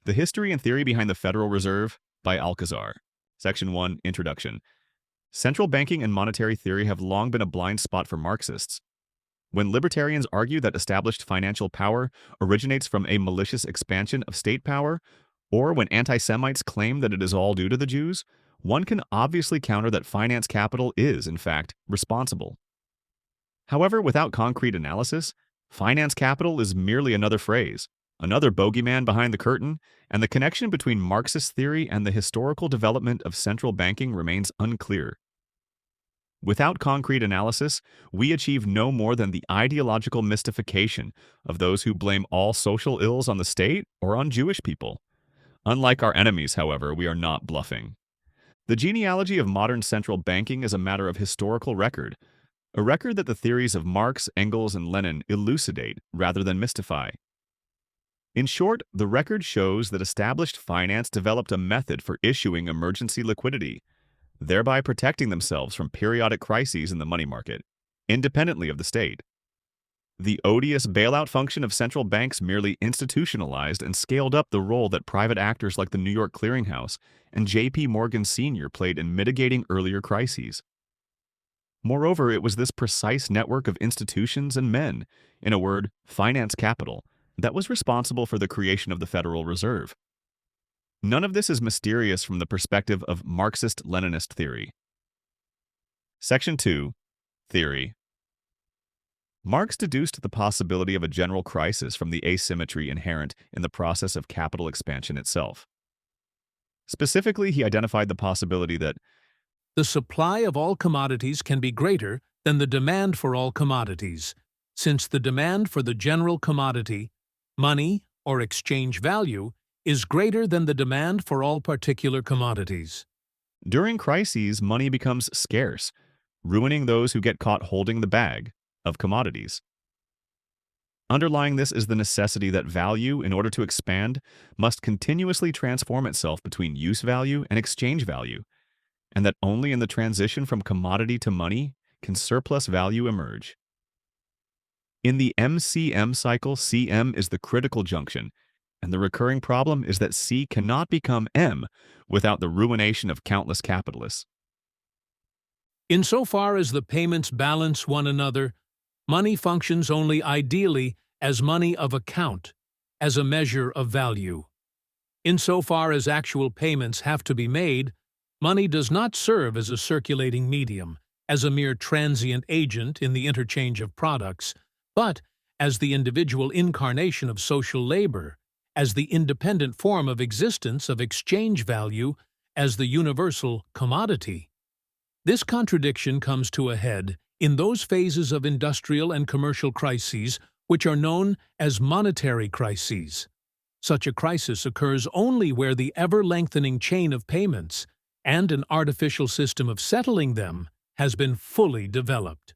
The History and Theory Behind the Federal Reserve by Alcazar. Section 1, Introduction. Central banking and monetary theory have long been a blind spot for Marxists. When libertarians argue that established financial power originates from a malicious expansion of state power, or when anti-Semites claim that it is all due to the Jews, one can obviously counter that finance capital is, in fact, responsible. However, without concrete analysis, finance capital is merely another phrase, another bogeyman behind the curtain, and the connection between Marxist theory and the historical development of central banking remains unclear. Without concrete analysis, we achieve no more than the ideological mystification of those who blame all social ills on the state or on Jewish people. Unlike our enemies, however, we are not bluffing. The genealogy of modern central banking is a matter of historical record, a record that the theories of Marx, Engels, and Lenin elucidate rather than mystify. In short, the record shows that established finance developed a method for issuing emergency liquidity, thereby protecting themselves from periodic crises in the money market, independently of the state. The odious bailout function of central banks merely institutionalized and scaled up the role that private actors like the New York Clearing House and J.P. Morgan Sr. played in mitigating earlier crises. Moreover, it was this precise network of institutions and men, in a word, finance capital, that was responsible for the creation of the Federal Reserve. None of this is mysterious from the perspective of Marxist-Leninist theory. Section 2. Theory. Marx deduced the possibility of a general crisis from the asymmetry inherent in the process of capital expansion itself. Specifically, he identified the possibility that the supply of all commodities can be greater than the demand for all commodities, since the demand for the general commodity, money or exchange value, is greater than the demand for all particular commodities. During crises, money becomes scarce, ruining those who get caught holding the bag of commodities. Underlying this is the necessity that value, in order to expand, must continuously transform itself between use value and exchange value, and that only in the transition from commodity to money can surplus value emerge. In the MCM cycle, CM is the critical junction, and the recurring problem is that C cannot become M without the ruination of countless capitalists. Insofar as the payments balance one another, money functions only ideally as money of account, as a measure of value. Insofar as actual payments have to be made, money does not serve as a circulating medium, as a mere transient agent in the interchange of products, but as the individual incarnation of social labor, as the independent form of existence of exchange value, as the universal commodity. This contradiction comes to a head in those phases of industrial and commercial crises which are known as monetary crises. Such a crisis occurs only where the ever-lengthening chain of payments and an artificial system of settling them has been fully developed.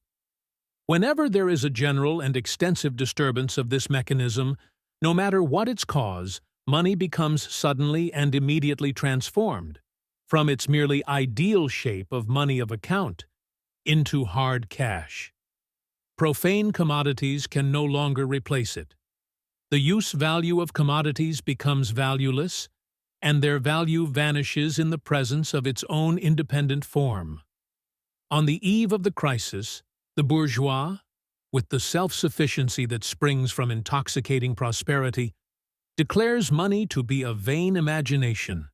Whenever there is a general and extensive disturbance of this mechanism, no matter what its cause, money becomes suddenly and immediately transformed from its merely ideal shape of money of account into hard cash. Profane commodities can no longer replace it. The use value of commodities becomes valueless, and their value vanishes in the presence of its own independent form. On the eve of the crisis, the bourgeois, with the self-sufficiency that springs from intoxicating prosperity, declares money to be a vain imagination.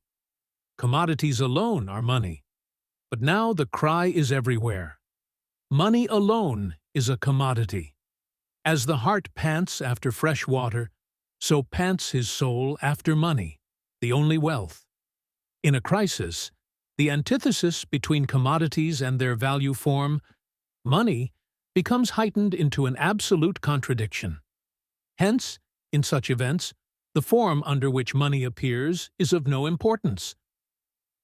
Commodities alone are money. But now the cry is everywhere. Money alone is a commodity. As the heart pants after fresh water, so pants his soul after money, the only wealth. In a crisis, the antithesis between commodities and their value form, money, becomes heightened into an absolute contradiction. Hence, in such events, the form under which money appears is of no importance.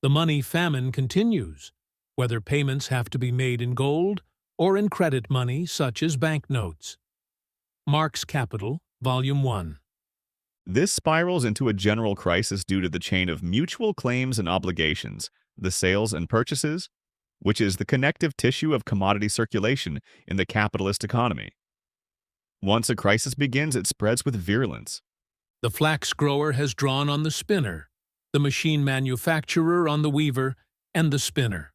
The money famine continues, whether payments have to be made in gold or in credit money such as banknotes. Marx Capital, Volume 1. This spirals into a general crisis due to the chain of mutual claims and obligations, the sales and purchases, which is the connective tissue of commodity circulation in the capitalist economy. Once a crisis begins, it spreads with virulence. The flax grower has drawn on the spinner, the machine manufacturer on the weaver, and the spinner.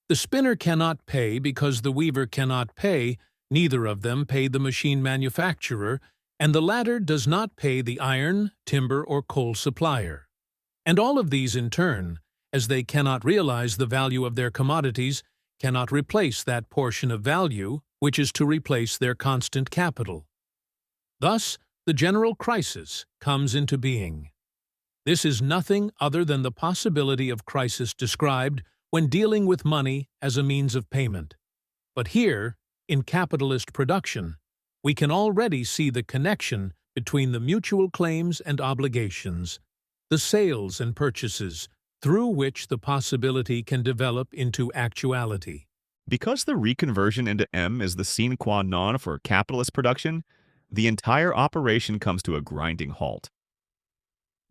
The spinner cannot pay because the weaver cannot pay, neither of them pay the machine manufacturer, and the latter does not pay the iron, timber, or coal supplier. And all of these in turn, as they cannot realize the value of their commodities, cannot replace that portion of value which is to replace their constant capital. Thus, the general crisis comes into being. This is nothing other than the possibility of crisis described when dealing with money as a means of payment. But here, in capitalist production, we can already see the connection between the mutual claims and obligations, the sales and purchases, through which the possibility can develop into actuality. Because the reconversion into M is the sine qua non for capitalist production, the entire operation comes to a grinding halt.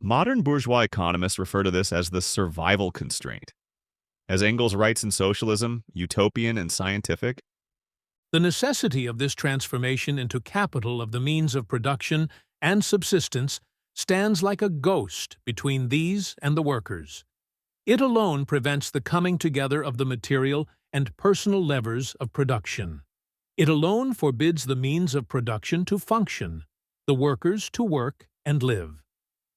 Modern bourgeois economists refer to this as the survival constraint. As Engels writes in Socialism, utopian and scientific, the necessity of this transformation into capital of the means of production and subsistence stands like a ghost between these and the workers. It alone prevents the coming together of the material and personal levers of production. It alone forbids the means of production to function, the workers to work and live.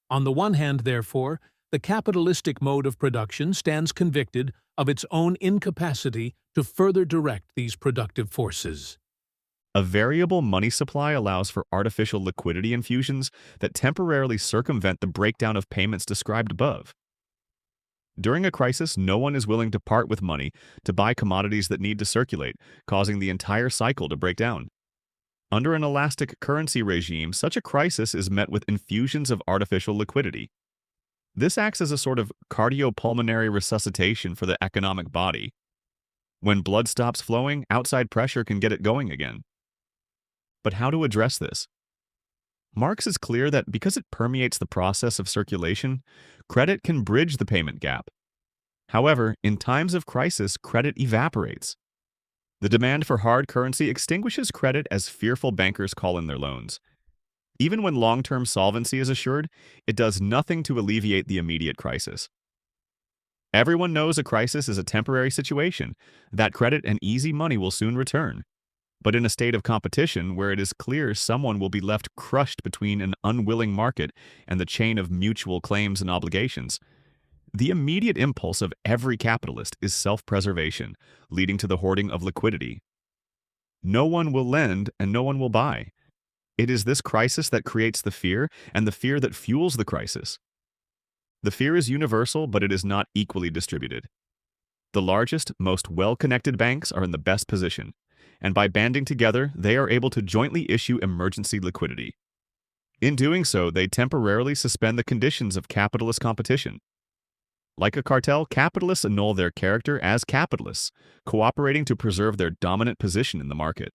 On the one hand, therefore, the capitalistic mode of production stands convicted of its own incapacity to further direct these productive forces. a variable money supply allows for artificial liquidity infusions that temporarily circumvent the breakdown of payments described above. During a crisis, no one is willing to part with money to buy commodities that need to circulate, causing the entire cycle to break down. Under an elastic currency regime, such a crisis is met with infusions of artificial liquidity. This acts as a sort of cardiopulmonary resuscitation for the economic body. When blood stops flowing, outside pressure can get it going again. But how to address this? Marx is clear that because it permeates the process of circulation, credit can bridge the payment gap. However, in times of crisis, credit evaporates. The demand for hard currency extinguishes credit as fearful bankers call in their loans. Even when long-term solvency is assured, it does nothing to alleviate the immediate crisis. Everyone knows a crisis is a temporary situation, that credit and easy money will soon return. But in a state of competition where it is clear someone will be left crushed between an unwilling market and the chain of mutual claims and obligations, the immediate impulse of every capitalist is self-preservation, leading to the hoarding of liquidity. No one will lend and no one will buy. It is this crisis that creates the fear, and the fear that fuels the crisis. The fear is universal, but it is not equally distributed. The largest, most well-connected banks are in the best position, and by banding together, they are able to jointly issue emergency liquidity. In doing so, they temporarily suspend the conditions of capitalist competition. Like a cartel, capitalists annul their character as capitalists, cooperating to preserve their dominant position in the market.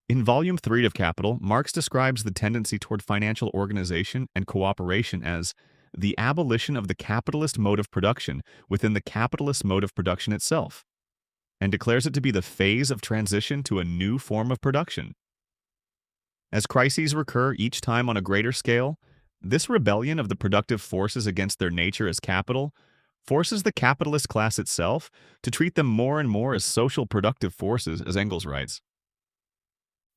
In Volume 3 of Capital, Marx describes the tendency toward financial organization and cooperation as the abolition of the capitalist mode of production within the capitalist mode of production itself, and declares it to be the phase of transition to a new form of production. As crises recur each time on a greater scale, this rebellion of the productive forces against their nature as capital forces the capitalist class itself to treat them more and more as social productive forces, as Engels writes.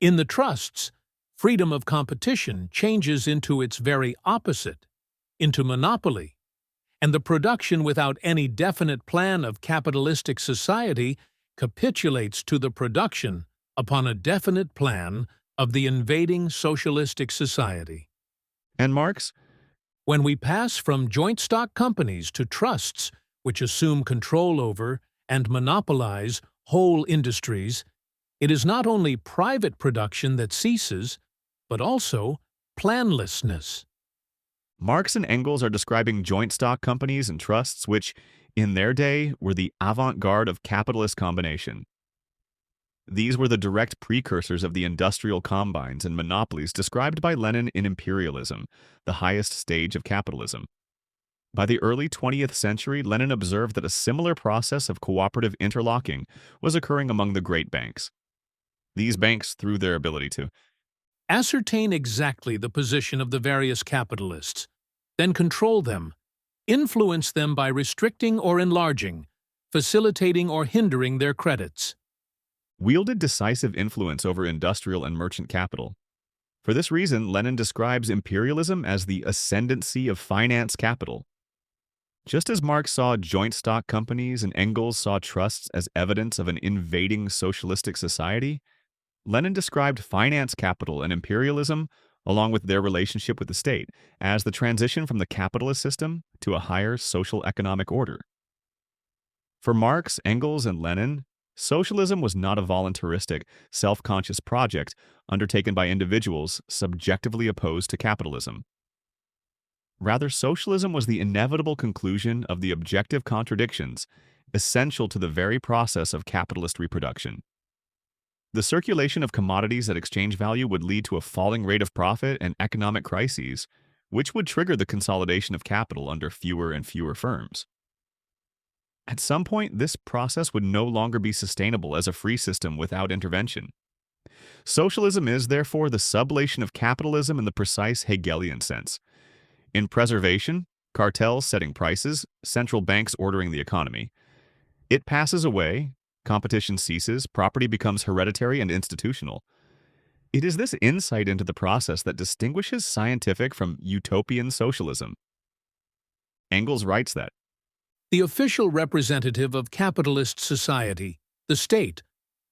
In the trusts, freedom of competition changes into its very opposite, into monopoly, and the production without any definite plan of capitalistic society capitulates to the production upon a definite plan of the invading socialistic society. And Marx? When we pass from joint stock companies to trusts which assume control over and monopolize whole industries, it is not only private production that ceases, but also planlessness. Marx and Engels are describing joint stock companies and trusts which, in their day, were the avant-garde of capitalist combination. These were the direct precursors of the industrial combines and monopolies described by Lenin in Imperialism, the highest stage of capitalism. By the early 20th century, Lenin observed that a similar process of cooperative interlocking was occurring among the great banks. These banks, through their ability to Ascertain exactly the position of the various capitalists, then control them, influence them by restricting or enlarging, facilitating or hindering their credits. Wielded decisive influence over industrial and merchant capital. For this reason, Lenin describes imperialism as the ascendancy of finance capital. Just as Marx saw joint stock companies and Engels saw trusts as evidence of an invading socialistic society, Lenin described finance capital and imperialism, along with their relationship with the state, as the transition from the capitalist system to a higher social economic order. For Marx, Engels, and Lenin, socialism was not a voluntaristic, self-conscious project undertaken by individuals subjectively opposed to capitalism. Rather, socialism was the inevitable conclusion of the objective contradictions essential to the very process of capitalist reproduction. The circulation of commodities at exchange value would lead to a falling rate of profit and economic crises, which would trigger the consolidation of capital under fewer and fewer firms. At some point, this process would no longer be sustainable as a free system without intervention. Socialism is, therefore, the sublation of capitalism in the precise Hegelian sense. In preservation, cartels setting prices, central banks ordering the economy. It passes away, competition ceases, property becomes hereditary and institutional. It is this insight into the process that distinguishes scientific from utopian socialism. Engels writes that The official representative of capitalist society, the state,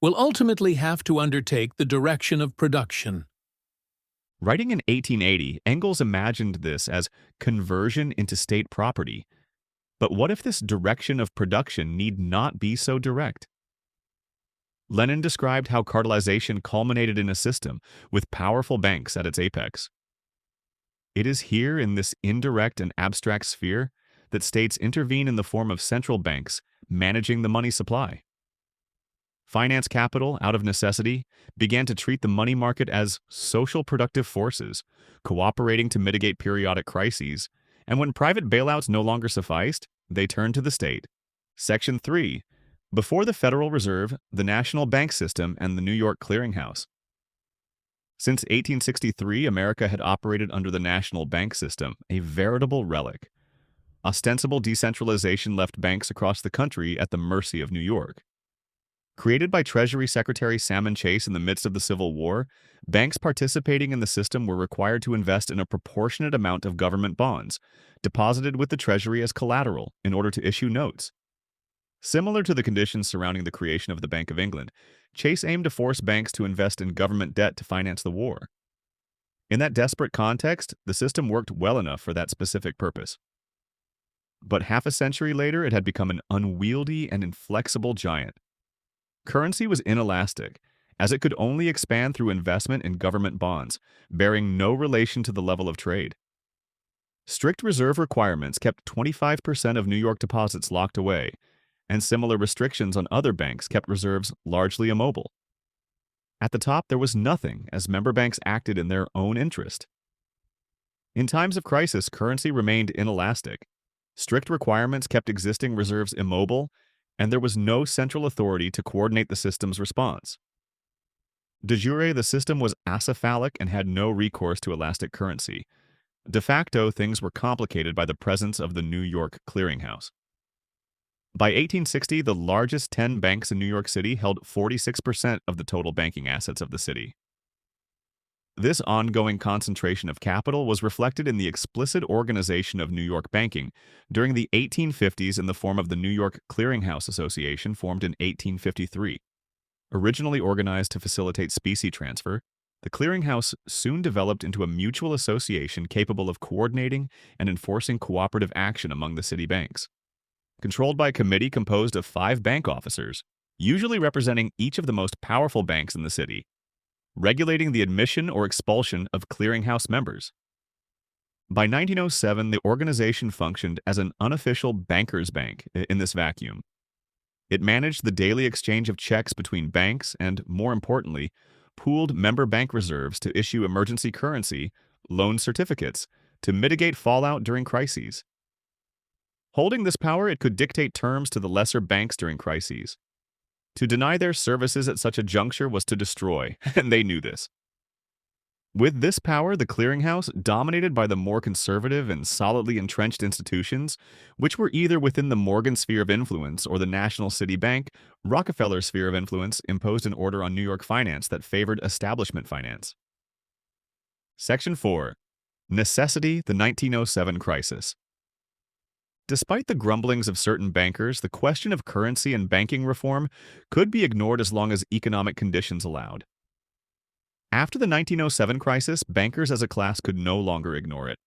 will ultimately have to undertake the direction of production. Writing in 1880, Engels imagined this as conversion into state property. But what if this direction of production need not be so direct? Lenin described how cartelization culminated in a system with powerful banks at its apex. It is here in this indirect and abstract sphere that states intervene in the form of central banks managing the money supply. Finance capital, out of necessity, began to treat the money market as social productive forces, cooperating to mitigate periodic crises, and when private bailouts no longer sufficed, they turned to the state. Section 3. Before the Federal Reserve, the National Bank System, and the New York Clearinghouse. Since 1863, America had operated under the National Bank System, a veritable relic. Ostensible decentralization left banks across the country at the mercy of New York. Created by Treasury Secretary Salmon Chase in the midst of the Civil War, banks participating in the system were required to invest in a proportionate amount of government bonds, deposited with the Treasury as collateral in order to issue notes. Similar to the conditions surrounding the creation of the Bank of England, Chase aimed to force banks to invest in government debt to finance the war. In that desperate context, the system worked well enough for that specific purpose. But half a century later, it had become an unwieldy and inflexible giant. Currency was inelastic, as it could only expand through investment in government bonds, bearing no relation to the level of trade. Strict reserve requirements kept 25% of New York deposits locked away, and similar restrictions on other banks kept reserves largely immobile. At the top, there was nothing, as member banks acted in their own interest. In times of crisis, currency remained inelastic. Strict requirements kept existing reserves immobile, and there was no central authority to coordinate the system's response. De jure, the system was acephalic and had no recourse to elastic currency. De facto, things were complicated by the presence of the New York Clearinghouse. By 1860, the largest 10 banks in New York City held 46% of the total banking assets of the city. This ongoing concentration of capital was reflected in the explicit organization of New York banking during the 1850s in the form of the New York Clearinghouse Association, formed in 1853. Originally organized to facilitate specie transfer, the clearinghouse soon developed into a mutual association capable of coordinating and enforcing cooperative action among the city banks. Controlled by a committee composed of 5 bank officers, usually representing each of the most powerful banks in the city, regulating the admission or expulsion of clearinghouse members. By 1907, the organization functioned as an unofficial banker's bank in this vacuum. It managed the daily exchange of checks between banks and, more importantly, pooled member bank reserves to issue emergency currency, loan certificates, to mitigate fallout during crises. Holding this power, it could dictate terms to the lesser banks during crises. To deny their services at such a juncture was to destroy, and they knew this. With this power, the clearinghouse, dominated by the more conservative and solidly entrenched institutions, which were either within the Morgan sphere of influence or the National City Bank, Rockefeller sphere of influence, imposed an order on New York finance that favored establishment finance. Section 4. Necessity, the 1907 crisis. Despite the grumblings of certain bankers, the question of currency and banking reform could be ignored as long as economic conditions allowed. After the 1907 crisis, bankers as a class could no longer ignore it.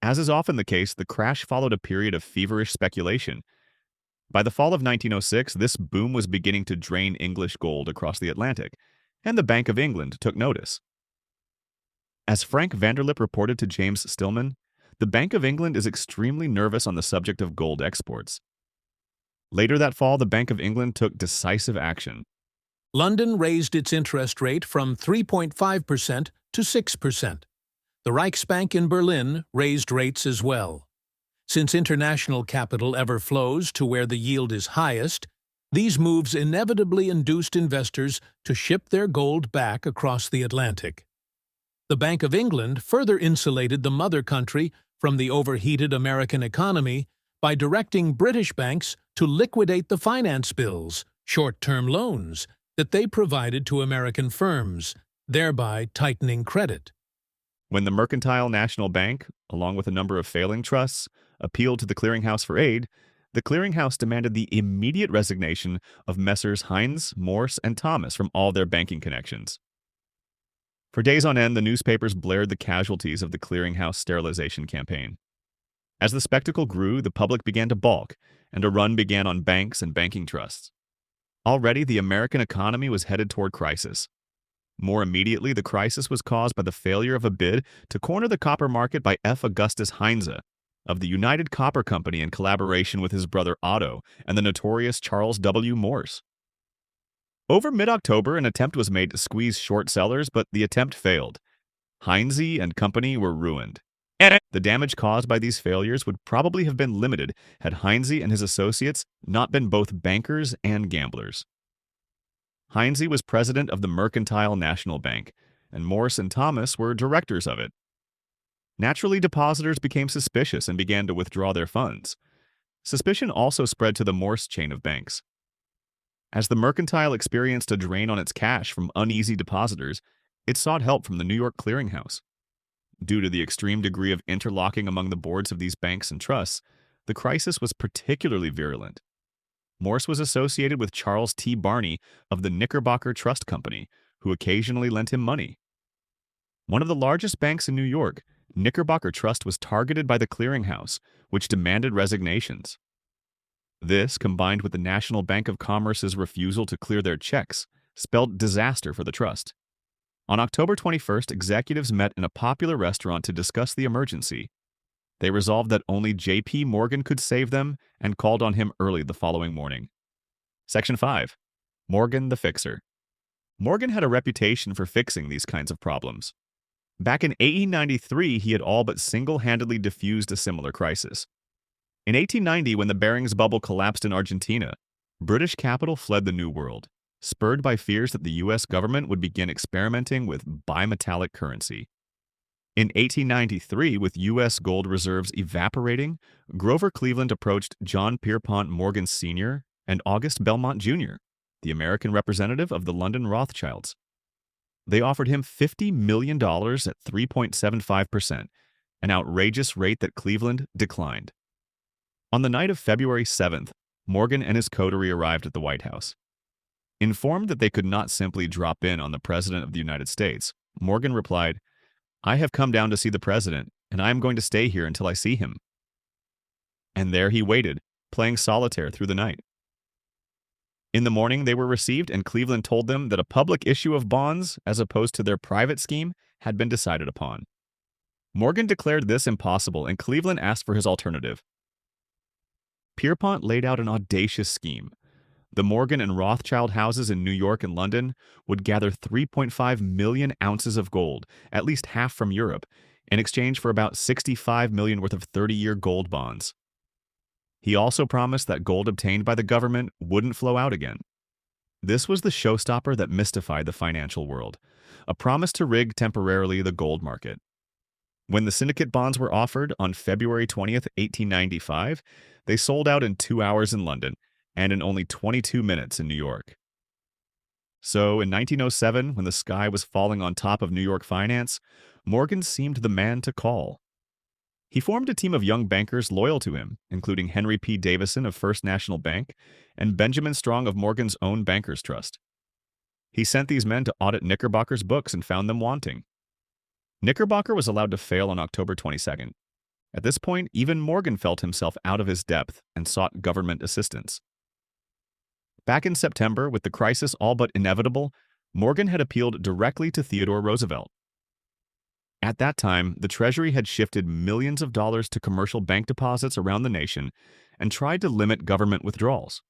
As is often the case, the crash followed a period of feverish speculation. By the fall of 1906, this boom was beginning to drain English gold across the Atlantic, and the Bank of England took notice. As Frank Vanderlip reported to James Stillman, the Bank of England is extremely nervous on the subject of gold exports. Later that fall, the Bank of England took decisive action. London raised its interest rate from 3.5% to 6%. The Reichsbank in Berlin raised rates as well. Since international capital ever flows to where the yield is highest, these moves inevitably induced investors to ship their gold back across the Atlantic. The Bank of England further insulated the mother country from the overheated American economy by directing British banks to liquidate the finance bills, short-term loans, that they provided to American firms, thereby tightening credit. When the Mercantile National Bank, along with a number of failing trusts, appealed to the clearinghouse for aid, the clearinghouse demanded the immediate resignation of Messrs. Heinz, Morse, and Thomas from all their banking connections. For days on end, the newspapers blared the casualties of the clearinghouse sterilization campaign. As the spectacle grew, the public began to balk, and a run began on banks and banking trusts. Already, the American economy was headed toward crisis. More immediately, the crisis was caused by the failure of a bid to corner the copper market by F. Augustus Heinze of the United Copper Company in collaboration with his brother Otto and the notorious Charles W. Morse. Over mid-October, an attempt was made to squeeze short sellers, but the attempt failed. Heinze and company were ruined. The damage caused by these failures would probably have been limited had Heinze and his associates not been both bankers and gamblers. Heinze was president of the Mercantile National Bank, and Morse and Thomas were directors of it. Naturally, depositors became suspicious and began to withdraw their funds. Suspicion also spread to the Morse chain of banks. As the Mercantile experienced a drain on its cash from uneasy depositors, it sought help from the New York Clearinghouse. Due to the extreme degree of interlocking among the boards of these banks and trusts, the crisis was particularly virulent. Morse was associated with Charles T. Barney of the Knickerbocker Trust Company, who occasionally lent him money. One of the largest banks in New York, Knickerbocker Trust was targeted by the clearinghouse, which demanded resignations. This, combined with the National Bank of Commerce's refusal to clear their checks, spelled disaster for the trust. On October 21st, executives met in a popular restaurant to discuss the emergency. They resolved that only J.P. Morgan could save them and called on him early the following morning. Section 5. Morgan the Fixer. Morgan had a reputation for fixing these kinds of problems. Back in 1893, he had all but single-handedly diffused a similar crisis. In 1890, when the Barings bubble collapsed in Argentina, British capital fled the New World, spurred by fears that the U.S. government would begin experimenting with bimetallic currency. In 1893, with U.S. gold reserves evaporating, Grover Cleveland approached John Pierpont Morgan Sr. and August Belmont Jr., the American representative of the London Rothschilds. They offered him $50 million at 3.75%, an outrageous rate that Cleveland declined. On the night of February 7th, Morgan and his coterie arrived at the White House. Informed that they could not simply drop in on the President of the United States, Morgan replied, "I have come down to see the President, and I am going to stay here until I see him." And there he waited, playing solitaire through the night. In the morning, they were received, and Cleveland told them that a public issue of bonds, as opposed to their private scheme, had been decided upon. Morgan declared this impossible, and Cleveland asked for his alternative. Pierpont laid out an audacious scheme. The Morgan and Rothschild houses in New York and London would gather 3.5 million ounces of gold, at least half from Europe, in exchange for about 65 million worth of 30-year gold bonds. He also promised that gold obtained by the government wouldn't flow out again. This was the showstopper that mystified the financial world. a promise to rig temporarily the gold market. When the syndicate bonds were offered on February 20th, 1895, they sold out in 2 hours in London and in only 22 minutes in New York. So, in 1907, when the sky was falling on top of New York finance, Morgan seemed the man to call. He formed a team of young bankers loyal to him, including Henry P. Davison of First National Bank and Benjamin Strong of Morgan's own Bankers Trust. He sent these men to audit Knickerbocker's books and found them wanting. Knickerbocker was allowed to fail on October 22nd. At this point, even Morgan felt himself out of his depth and sought government assistance. Back in September, with the crisis all but inevitable, Morgan had appealed directly to Theodore Roosevelt. At that time, the Treasury had shifted millions of dollars to commercial bank deposits around the nation and tried to limit government withdrawals.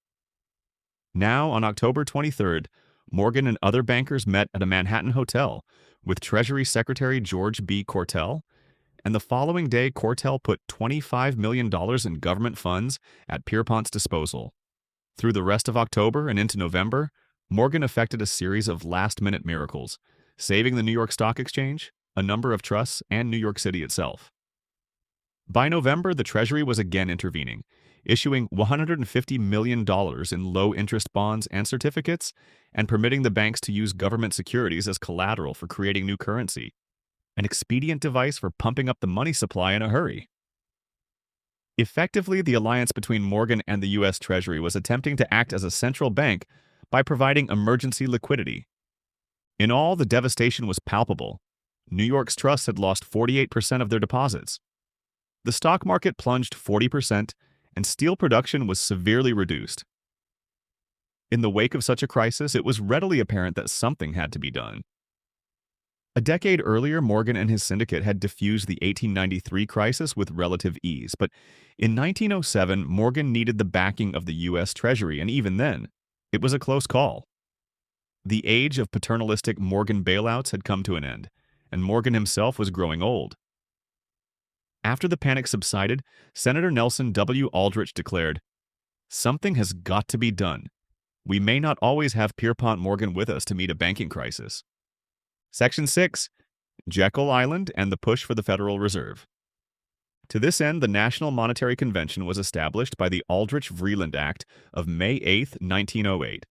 Now, on October 23rd, Morgan and other bankers met at a Manhattan hotel with Treasury Secretary George B. Cortell, and the following day Cortell put $25 million in government funds at Pierpont's disposal. Through the rest of October and into November, Morgan effected a series of last-minute miracles, saving the New York Stock Exchange, a number of trusts, and New York City itself. By November, the Treasury was again intervening, issuing $150 million in low-interest bonds and certificates, and permitting the banks to use government securities as collateral for creating new currency, an expedient device for pumping up the money supply in a hurry. Effectively, the alliance between Morgan and the U.S. Treasury was attempting to act as a central bank by providing emergency liquidity. In all, the devastation was palpable. New York's trusts had lost 48% of their deposits. The stock market plunged 40%, and steel production was severely reduced. In the wake of such a crisis, it was readily apparent that something had to be done. A decade earlier, Morgan and his syndicate had diffused the 1893 crisis with relative ease, but in 1907, Morgan needed the backing of the U.S. Treasury, and even then, it was a close call. The age of paternalistic Morgan bailouts had come to an end, and Morgan himself was growing old. After the panic subsided, Senator Nelson W. Aldrich declared, "Something has got to be done. We may not always have Pierpont Morgan with us to meet a banking crisis." Section 6. Jekyll Island and the Push for the Federal Reserve. To this end, the National Monetary Convention was established by the Aldrich-Vreeland Act of May 8, 1908.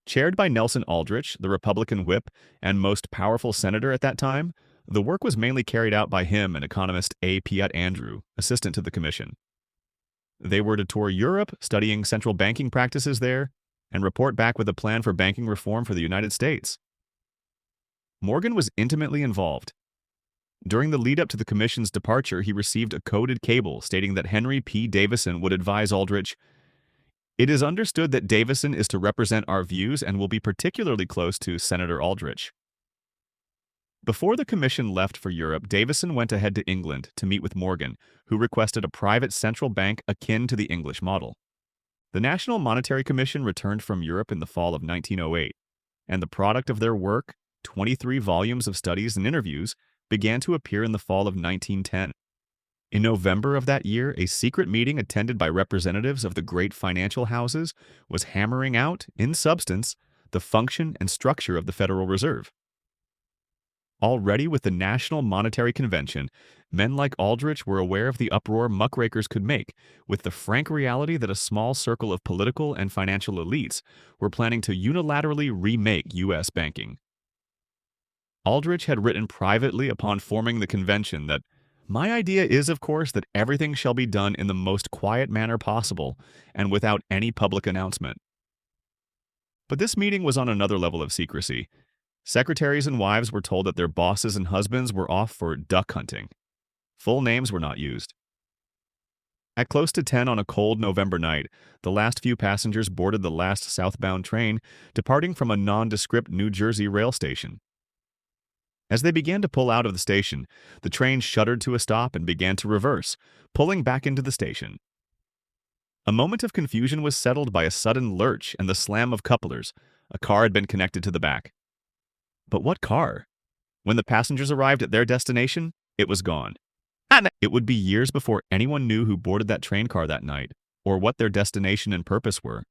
Chaired by Nelson Aldrich, the Republican whip and most powerful senator at that time, the work was mainly carried out by him and economist A. Piatt Andrew, assistant to the commission. They were to tour Europe, studying central banking practices there, and report back with a plan for banking reform for the United States. Morgan was intimately involved. During the lead-up to the commission's departure, he received a coded cable stating that Henry P. Davison would advise Aldrich, "It is understood that Davison is to represent our views and will be particularly close to Senator Aldrich." Before the commission left for Europe, Davison went ahead to England to meet with Morgan, who requested a private central bank akin to the English model. The National Monetary Commission returned from Europe in the fall of 1908, and the product of their work, 23 volumes of studies and interviews, began to appear in the fall of 1910. In November of that year, a secret meeting attended by representatives of the great financial houses was hammering out, in substance, the function and structure of the Federal Reserve. Already with the National Monetary Convention, men like Aldrich were aware of the uproar muckrakers could make, with the frank reality that a small circle of political and financial elites were planning to unilaterally remake U.S. banking. Aldrich had written privately upon forming the convention that, "My idea is, of course, that everything shall be done in the most quiet manner possible and without any public announcement." But this meeting was on another level of secrecy. Secretaries and wives were told that their bosses and husbands were off for duck hunting. Full names were not used. At close to 10 on a cold November night, the last few passengers boarded the last southbound train, departing from a nondescript New Jersey rail station. As they began to pull out of the station, the train shuddered to a stop and began to reverse, pulling back into the station. A moment of confusion was settled by a sudden lurch and the slam of couplers. A car had been connected to the back. But what car? When the passengers arrived at their destination, it was gone. It would be years before anyone knew who boarded that train car that night, or what their destination and purpose were.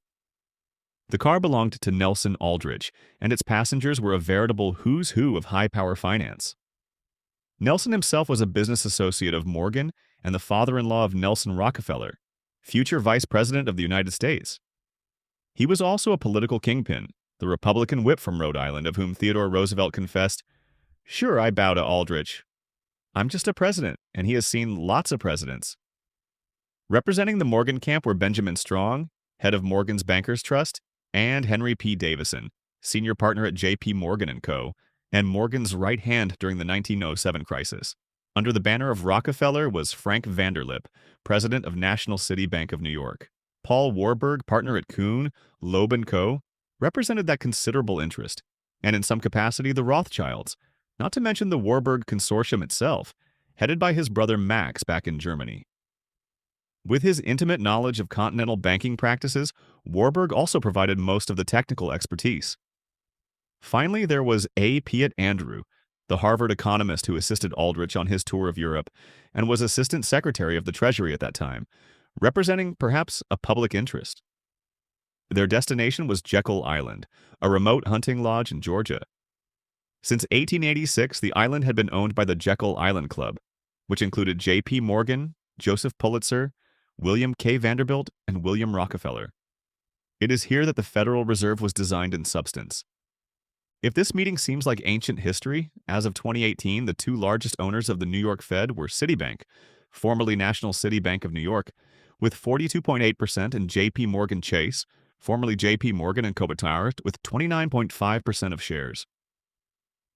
The car belonged to Nelson Aldrich, and its passengers were a veritable who's who of high-power finance. Nelson himself was a business associate of Morgan and the father-in-law of Nelson Rockefeller, future Vice President of the United States. He was also a political kingpin, the Republican whip from Rhode Island of whom Theodore Roosevelt confessed, "Sure, I bow to Aldrich. I'm just a president, and he has seen lots of presidents." Representing the Morgan camp were Benjamin Strong, head of Morgan's Bankers Trust, and Henry P. Davison, senior partner at J.P. Morgan & Co., and Morgan's right hand during the 1907 crisis. Under the banner of Rockefeller was Frank Vanderlip, president of National City Bank of New York. Paul Warburg, partner at Kuhn, Loeb & Co., represented that considerable interest, and in some capacity the Rothschilds, not to mention the Warburg Consortium itself, headed by his brother Max back in Germany. With his intimate knowledge of continental banking practices, Warburg also provided most of the technical expertise. Finally, there was A. Piatt Andrew, the Harvard economist who assisted Aldrich on his tour of Europe and was Assistant Secretary of the Treasury at that time, representing perhaps a public interest. Their destination was Jekyll Island, a remote hunting lodge in Georgia. Since 1886, the island had been owned by the Jekyll Island Club, which included J.P. Morgan, Joseph Pulitzer, William K. Vanderbilt, and William Rockefeller. It is here that the Federal Reserve was designed in substance. If this meeting seems like ancient history, as of 2018, the two largest owners of the New York Fed were Citibank, formerly National City Bank of New York, with 42.8%, and J.P. Morgan Chase, formerly J.P. Morgan and Kopitar, with 29.5% of shares.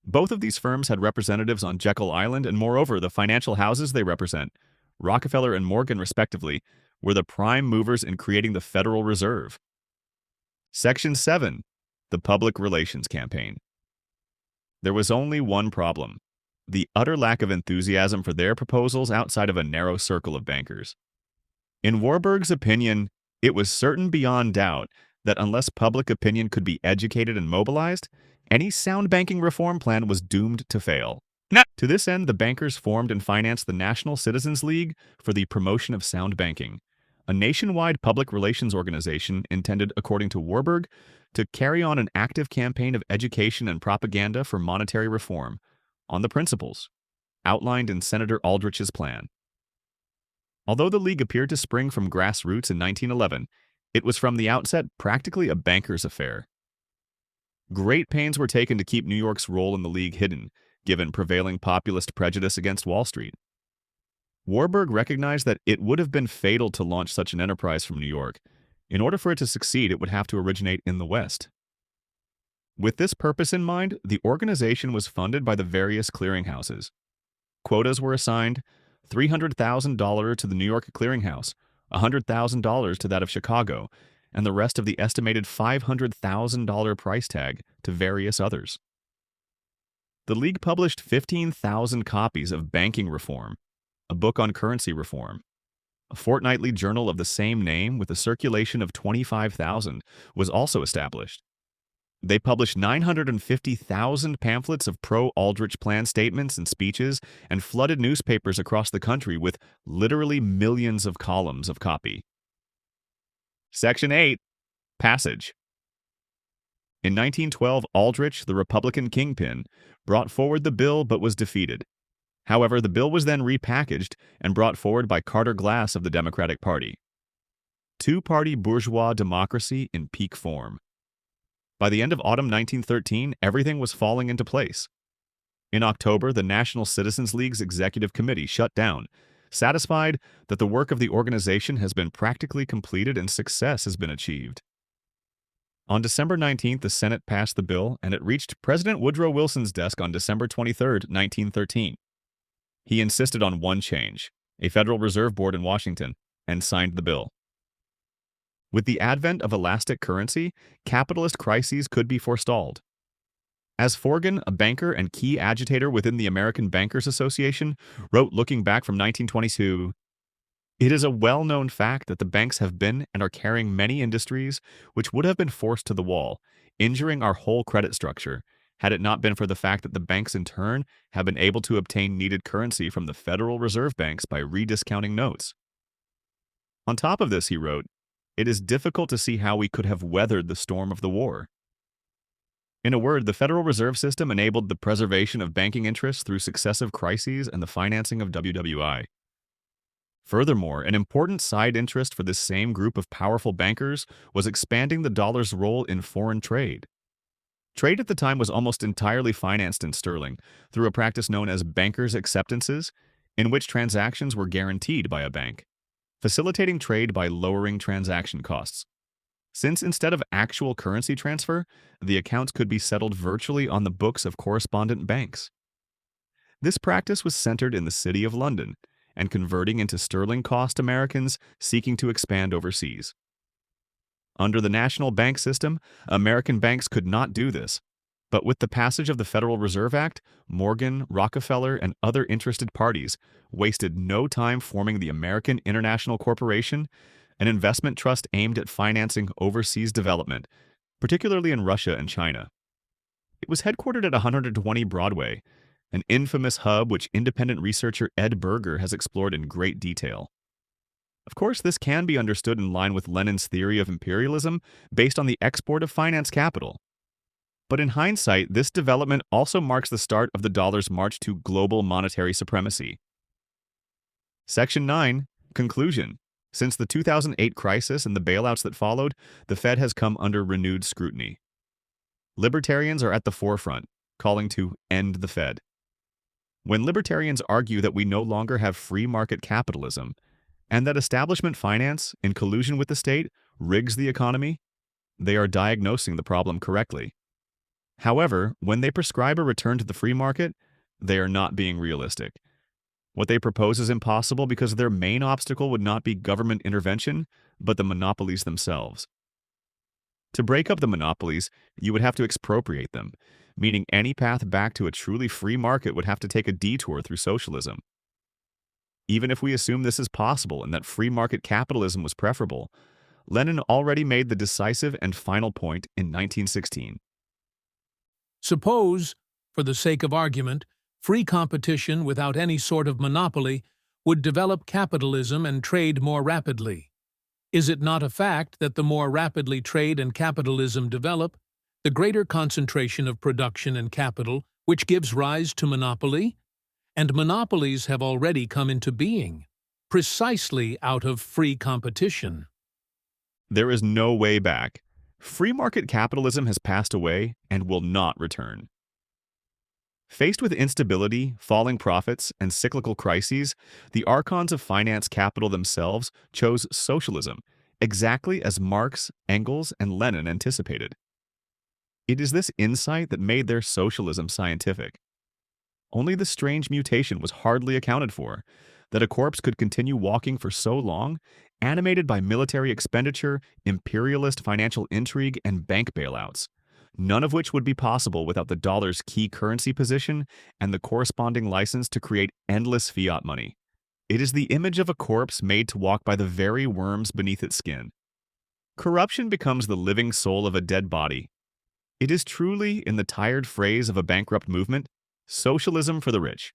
Both of these firms had representatives on Jekyll Island, and moreover, the financial houses they represent, Rockefeller and Morgan respectively, were the prime movers in creating the Federal Reserve. Section 7. The Public Relations Campaign. There was only one problem: the utter lack of enthusiasm for their proposals outside of a narrow circle of bankers. In Warburg's opinion, it was certain beyond doubt that unless public opinion could be educated and mobilized, any sound banking reform plan was doomed to fail. To this end, the bankers formed and financed the National Citizens League for the Promotion of Sound Banking, a nationwide public relations organization intended, according to Warburg, to carry on an active campaign of education and propaganda for monetary reform on the principles outlined in Senator Aldrich's plan. Although the League appeared to spring from grassroots in 1911, it was from the outset practically a banker's affair. Great pains were taken to keep New York's role in the League hidden, given prevailing populist prejudice against Wall Street. Warburg recognized that it would have been fatal to launch such an enterprise from New York. In order for it to succeed, it would have to originate in the West. With this purpose in mind, the organization was funded by the various clearinghouses. Quotas were assigned: $300,000 to the New York Clearinghouse, $100,000 to that of Chicago, and the rest of the estimated $500,000 price tag to various others. The League published 15,000 copies of Banking Reform, a book on currency reform. A fortnightly journal of the same name with a circulation of 25,000 was also established. They published 950,000 pamphlets of pro-Aldrich plan statements and speeches and flooded newspapers across the country with literally millions of columns of copy. Section 8. Passage. In 1912, Aldrich, the Republican kingpin, brought forward the bill but was defeated. However, the bill was then repackaged and brought forward by Carter Glass of the Democratic Party. Two-party bourgeois democracy in peak form. By the end of autumn 1913, everything was falling into place. In October, the National Citizens League's Executive Committee shut down, satisfied that the work of the organization has been practically completed and success has been achieved. On December 19th, the Senate passed the bill, and it reached President Woodrow Wilson's desk on December 23, 1913. He insisted on one change: a Federal Reserve Board in Washington, and signed the bill. With the advent of elastic currency, capitalist crises could be forestalled. As Forgan, a banker and key agitator within the American Bankers Association, wrote looking back from 1922, "It is a well-known fact that the banks have been and are carrying many industries which would have been forced to the wall, injuring our whole credit structure, had it not been for the fact that the banks in turn have been able to obtain needed currency from the Federal Reserve banks by rediscounting notes." On top of this, he wrote, it is difficult to see how we could have weathered the storm of the war. In a word, the Federal Reserve System enabled the preservation of banking interests through successive crises and the financing of WWI. Furthermore, an important side interest for this same group of powerful bankers was expanding the dollar's role in foreign trade. Trade at the time was almost entirely financed in sterling through a practice known as bankers' acceptances, in which transactions were guaranteed by a bank, facilitating trade by lowering transaction costs. Since instead of actual currency transfer, the accounts could be settled virtually on the books of correspondent banks. This practice was centered in the City of London and converting into sterling-cost Americans seeking to expand overseas. Under the national bank system, American banks could not do this, but with the passage of the Federal Reserve Act, Morgan, Rockefeller, and other interested parties wasted no time forming the American International Corporation, an investment trust aimed at financing overseas development, particularly in Russia and China. It was headquartered at 120 Broadway, an infamous hub which independent researcher Ed Berger has explored in great detail. Of course, this can be understood in line with Lenin's theory of imperialism based on the export of finance capital. But in hindsight, this development also marks the start of the dollar's march to global monetary supremacy. Section 9. Conclusion. Since the 2008 crisis and the bailouts that followed, the Fed has come under renewed scrutiny. Libertarians are at the forefront, calling to end the Fed. When libertarians argue that we no longer have free market capitalism, and that establishment finance, in collusion with the state, rigs the economy, they are diagnosing the problem correctly. However, when they prescribe a return to the free market, they are not being realistic. What they propose is impossible because their main obstacle would not be government intervention, but the monopolies themselves. To break up the monopolies, you would have to expropriate them, meaning any path back to a truly free market would have to take a detour through socialism. Even if we assume this is possible and that free market capitalism was preferable, Lenin already made the decisive and final point in 1916. Suppose, for the sake of argument, free competition without any sort of monopoly would develop capitalism and trade more rapidly. Is it not a fact that the more rapidly trade and capitalism develop, the greater concentration of production and capital, which gives rise to monopoly? And monopolies have already come into being, precisely out of free competition. There is no way back. Free market capitalism has passed away and will not return. Faced with instability, falling profits, and cyclical crises, the archons of finance capital themselves chose socialism, exactly as Marx, Engels, and Lenin anticipated. It is this insight that made their socialism scientific. Only the strange mutation was hardly accounted for, that a corpse could continue walking for so long, animated by military expenditure, imperialist financial intrigue, and bank bailouts, none of which would be possible without the dollar's key currency position and the corresponding license to create endless fiat money. It is the image of a corpse made to walk by the very worms beneath its skin. Corruption becomes the living soul of a dead body. It is truly, in the tired phrase of a bankrupt movement, socialism for the rich.